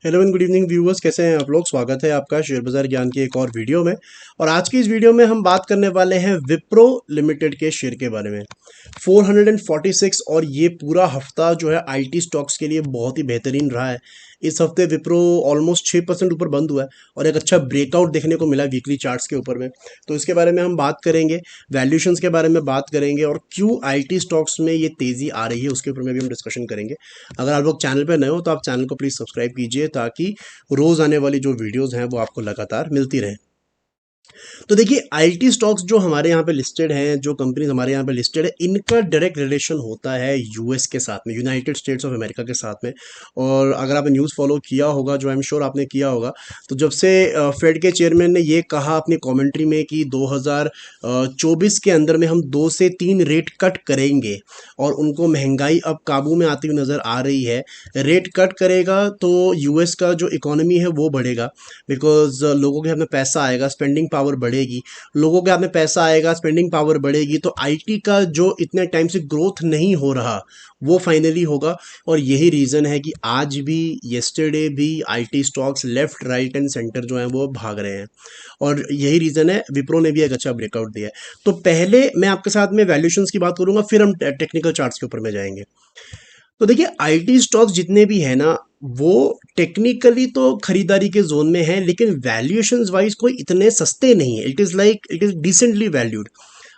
Hello and good evening viewers, कैसे हैं आप लोग। स्वागत है आपका शेयर बाजार ज्ञान की एक और वीडियो में। और आज की इस वीडियो में हम बात करने वाले हैं विप्रो लिमिटेड के शेयर के बारे में। 446 और ये पूरा हफ्ता जो है आईटी स्टॉक्स के लिए बहुत ही बेहतरीन रहा है। इस हफ्ते विप्रो ऑलमोस्ट 6% ऊपर बंद हुआ है और एक अच्छा ब्रेकआउट देखने को मिला वीकली चार्ट्स के ऊपर में। तो इसके बारे में हम बात करेंगे, वैल्यूएशंस के बारे में बात करेंगे और क्यों आईटी स्टॉक्स में ये तेज़ी आ रही है उसके ऊपर में भी हम डिस्कशन करेंगे। अगर आप लोग चैनल पर नए हो तो आप चैनल को प्लीज़ सब्सक्राइब कीजिए ताकि रोज़ आने वाली जो वीडियोज़ हैं वो आपको लगातार मिलती रहें। तो देखिए, आईटी स्टॉक्स जो हमारे यहाँ पे लिस्टेड हैं, जो कंपनीज हमारे यहाँ पे लिस्टेड है, इनका डायरेक्ट रिलेशन होता है यूएस के साथ में, यूनाइटेड स्टेट्स ऑफ अमेरिका के साथ में। और अगर आपने न्यूज़ फॉलो किया होगा, जो आई एम श्योर आपने किया होगा, तो जब से फेड के चेयरमैन ने ये कहा अपनी कमेंट्री में कि 2024 के अंदर में हम 2 से 3 रेट कट करेंगे और उनको महंगाई अब काबू में आती हुई नज़र आ रही है। रेट कट करेगा तो यूएस का जो इकोनॉमी है वो बढ़ेगा, बिकॉज लोगों के हाथ में पैसा आएगा, स्पेंडिंग पावर बढ़ेगी। लोगों के हाथ में पैसा आएगा, स्पेंडिंग पावर बढ़ेगी, तो आईटी का जो इतने टाइम से ग्रोथ नहीं हो रहा वो फाइनली होगा। और यही रीज़न है कि आज भी, येस्टरडे भी IT stocks left right and centre जो हैं वो भाग रहे हैं। और यही रीज़न है विप्रो ने भी एक अच्छा ब्रेकआउट दिया है। तो पहले मैं आपके साथ में वैल्यूएशंस की बात करूंगा, फिर हम टेक्निकल चार्ट्स के ऊपर में जाएंगे। तो देखिए, आईटी स्टॉक्स जितने भी है ना, वो टेक्निकली तो खरीदारी के जोन में है, लेकिन वैल्यूएशंस वाइज कोई इतने सस्ते नहीं है। It is decently valued.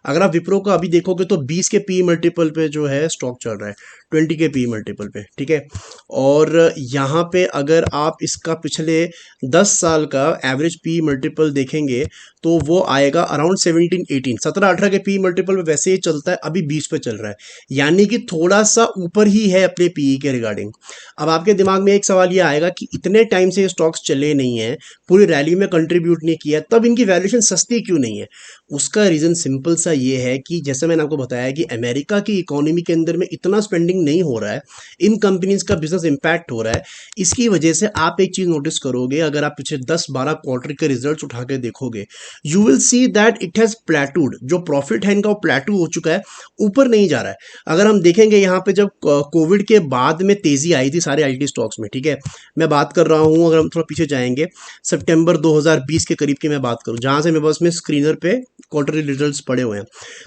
अगर आप विप्रो का अभी देखोगे तो 20 के पी मल्टीपल पे जो है स्टॉक चल रहा है, 20 के पी मल्टीपल पे, ठीक है। और यहाँ पे अगर आप इसका पिछले 10 साल का एवरेज पी मल्टीपल देखेंगे तो वो आएगा अराउंड 17-18 के पी मल्टीपल पे वैसे ही चलता है, अभी 20 पे चल रहा है, यानी कि थोड़ा सा ऊपर ही है अपने पीई के रिगार्डिंग। अब आपके दिमाग में एक सवाल ये आएगा कि इतने टाइम से ये स्टॉक्स चले नहीं है, पूरी रैली में कंट्रीब्यूट नहीं किया, तब इनकी वैल्यूएशन सस्ती क्यों नहीं है। उसका रीज़न सिंपल सा ये है कि जैसे मैंने आपको बताया कि अमेरिका की इकोनॉमी के अंदर में इतना स्पेंडिंग नहीं हो रहा है, इन कंपनीज का बिजनेस इंपैक्ट हो रहा है। इसकी वजह से आप एक चीज़ नोटिस करोगे, अगर आप पिछले 10-12 क्वार्टर के रिजल्ट्स उठा के देखोगे, you will see that it has plateaued. जो प्रॉफिट है इनका वो प्लेटू हो चुका है, ऊपर नहीं जा रहा है। अगर हम देखेंगे यहाँ पे, जब कोविड के बाद में तेज़ी आई थी सारे आईटी स्टॉक्स में, ठीक है, मैं बात कर रहा हूँ, अगर हम थोड़ा पीछे जाएंगे, सितंबर 2020 के करीब की मैं बात करूँ, जहाँ से मेरे पास में स्क्रीनर पे क्वार्टरली रिजल्ट्स पड़े हुए हैं,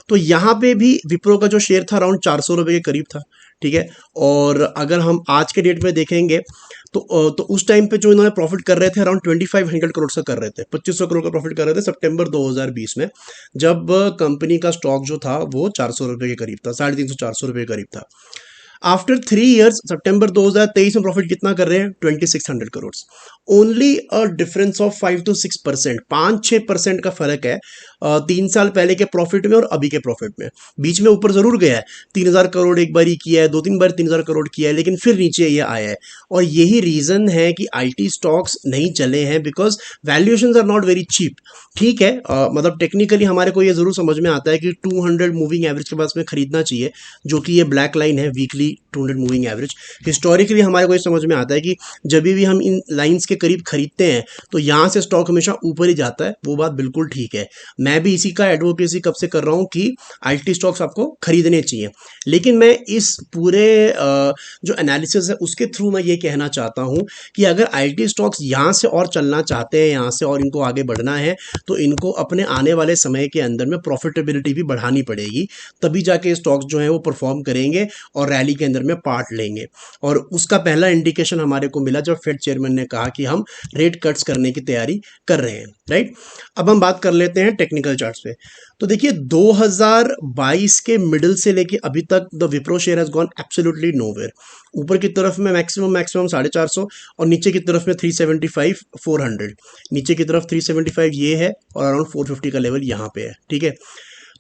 तो यहाँ पे भी विप्रो का जो शेयर था अराउंड 400 रुपये के करीब था, ठीक है। और अगर हम आज के डेट में देखेंगे तो उस टाइम पे जो इन्होंने प्रॉफिट कर रहे थे अराउंड 2500 करोड़ से कर रहे थे, 2500 करोड़ का प्रॉफिट कर रहे थे सितंबर 2020 में, जब कंपनी का स्टॉक जो था वो 400 रुपये के करीब था, 350-400 रुपये के करीब था। आफ्टर 3 ईयर्स सितंबर 2023 में प्रॉफिट कितना कर रहे हैं, 2600 crore. Only a difference of 5 to 6%, 5-6% का फर्क है 3 साल पहले के प्रॉफिट में और अभी के प्रॉफिट में। बीच में ऊपर जरूर गया है, 3000 करोड़ एक बार ही किया है, 2-3 बार 3000 करोड़ किया है, लेकिन फिर नीचे ये आया है। और यही रीजन है कि आईटी स्टॉक्स नहीं चले हैं, because valuations are not very cheap. ठीक है, मतलब टेक्निकली हमारे को ये जरूर समझ में आता है कि 200 मूविंग एवरेज के पास में खरीदना चाहिए, जो कि ये ब्लैक लाइन है, वीकली 200 मूविंग एवरेज। हिस्टोरिकली हमारे को ये समझ में आता है कि जब भी हम इन लाइंस के करीब खरीदते हैं तो यहाँ से स्टॉक हमेशा ऊपर ही जाता है, वो बात बिल्कुल ठीक है। मैं भी इसी का एडवोकेसी कब से कर रहा हूँ कि आईटी स्टॉक्स आपको खरीदने चाहिए, लेकिन मैं इस पूरे जो एनालिसिस है उसके थ्रू मैं ये कहना चाहता हूँ कि अगर आईटी स्टॉक्स यहाँ से और चलना चाहते हैं, यहाँ से और इनको आगे बढ़ना है, तो इनको अपने आने वाले समय के अंदर में प्रॉफिटेबिलिटी भी बढ़ानी पड़ेगी, तभी जाके स्टॉक्स जो हैं वो परफॉर्म करेंगे और रैली के अंदर में पार्ट लेंगे। और उसका पहला इंडिकेशन हमारे को मिला जब फेड चेयरमैन ने कहा कि हम रेट कट्स करने की तैयारी कर रहे हैं, राइट। अब हम बात कर लेते हैं टेक्निकल चार्ट्स पे। तो देखिए, 2022 के मिडिल से लेके अभी तक the Wipro share has gone absolutely nowhere. ऊपर की तरफ में मैक्सिमम 450 और नीचे की तरफ में 375 400, नीचे की तरफ 375 ये है और अराउंड 450 का लेवल यहाँ पे है, ठीक है।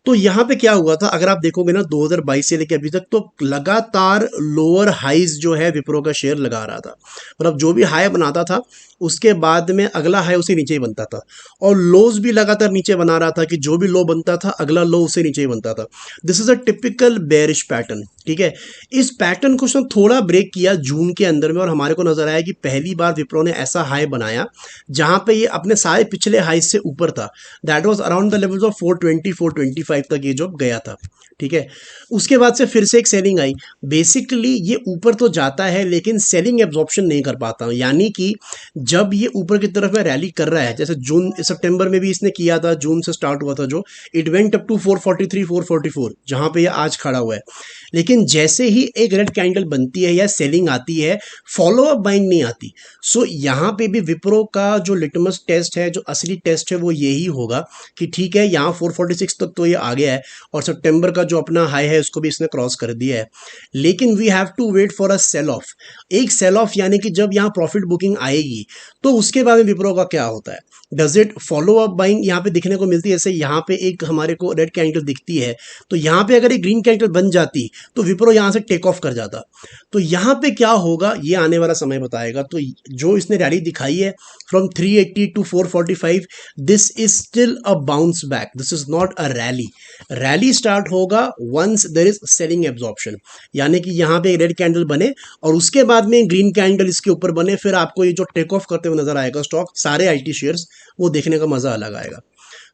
तो यहाँ पे क्या हुआ था, अगर आप देखोगे ना 2022 से लेके अभी तक, तो लगातार लोअर हाइज जो है विप्रो का शेयर लगा रहा था। मतलब जो भी हाई बनाता था उसके बाद में अगला हाई उसे नीचे ही बनता था, और लोज भी लगातार नीचे बना रहा था कि जो भी लो बनता था अगला लो उसे नीचे ही बनता था। This is a typical bearish pattern, ठीक है। इस पैटर्न को उसने थोड़ा ब्रेक किया जून के अंदर में, और हमारे को नजर आया कि पहली बार विप्रो ने ऐसा हाई बनाया जहां पे ये अपने सारे पिछले हाई से ऊपर था। That was around the levels of 420 425 445 तक ये जब गया था, ठीक है। उसके बाद से फिर से एक सेलिंग आई। बेसिकली ये ऊपर तो जाता है लेकिन सेलिंग एब्जॉर्प्शन नहीं कर पाता, यानी कि जब ये ऊपर की तरफ में रैली कर रहा है, जैसे जून सितंबर में भी इसने किया था, जून से स्टार्ट हुआ था जो, इट वेंट अप टू 443 444 जहां पे ये आज खड़ा हुआ है। लेकिन जैसे ही एक रेड कैंडल बनती है या सेलिंग आती है, फॉलो अप बाइंग नहीं आती। सो यहाँ पे भी विप्रो का जो लिटमस टेस्ट है, जो असली टेस्ट है, वो यही होगा कि ठीक है, यहाँ 446 तक तो ये आ गया है और सितंबर का जो अपना हाई है उसको भी इसने क्रॉस कर दिया है, लेकिन we have to wait for a sell off. एक सेल ऑफ यानी कि जब यहाँ प्रॉफिट बुकिंग आएगी तो उसके बाद में विप्रो का क्या होता है, does it follow up buying यहाँ पे दिखने को मिलती है। जैसे यहाँ पे एक हमारे को रेड कैंडल दिखती है, तो यहाँ पे अगर एक ग्रीन कैंडल बन जाती तो विप्रो यहाँ से टेक ऑफ कर जाता। तो यहाँ पे क्या होगा ये आने वाला समय बताएगा। तो जो इसने रैली दिखाई है from 380 to 445, this is still a bounce back, this is not a rally. Rally start होगा once there is selling absorption, यानी कि यहाँ पे रेड कैंडल बने और उसके बाद में ग्रीन कैंडल इसके ऊपर बने, फिर आपको ये जो टेक ऑफ करते हुए नजर आएगा स्टॉक, सारे आईटी शेयर्स, वो देखने का मजा अलग आएगा।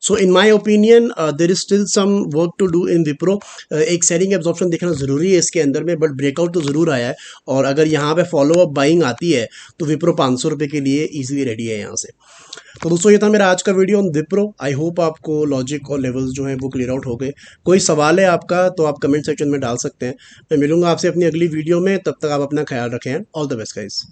So in my opinion there is still some work to do in Wipro. एक सेलिंग एब्जॉर्प्शन देखना जरूरी है इसके अंदर में, बट ब्रेकआउट तो जरूर आया है और अगर यहाँ पे फॉलो अप बाइंग आती है तो विप्रो 500 रुपये के लिए इजीली रेडी है यहाँ से। तो दोस्तों ये था मेरा आज का video on Wipro. I hope आपको लॉजिक और लेवल्स जो हैं वो क्लियर आउट हो गए। कोई सवाल है आपका तो आप कमेंट सेक्शन में डाल सकते हैं। मैं मिलूंगा आपसे अपनी अगली वीडियो में, तब तक आप अपना ख्याल रखें। All the best guys.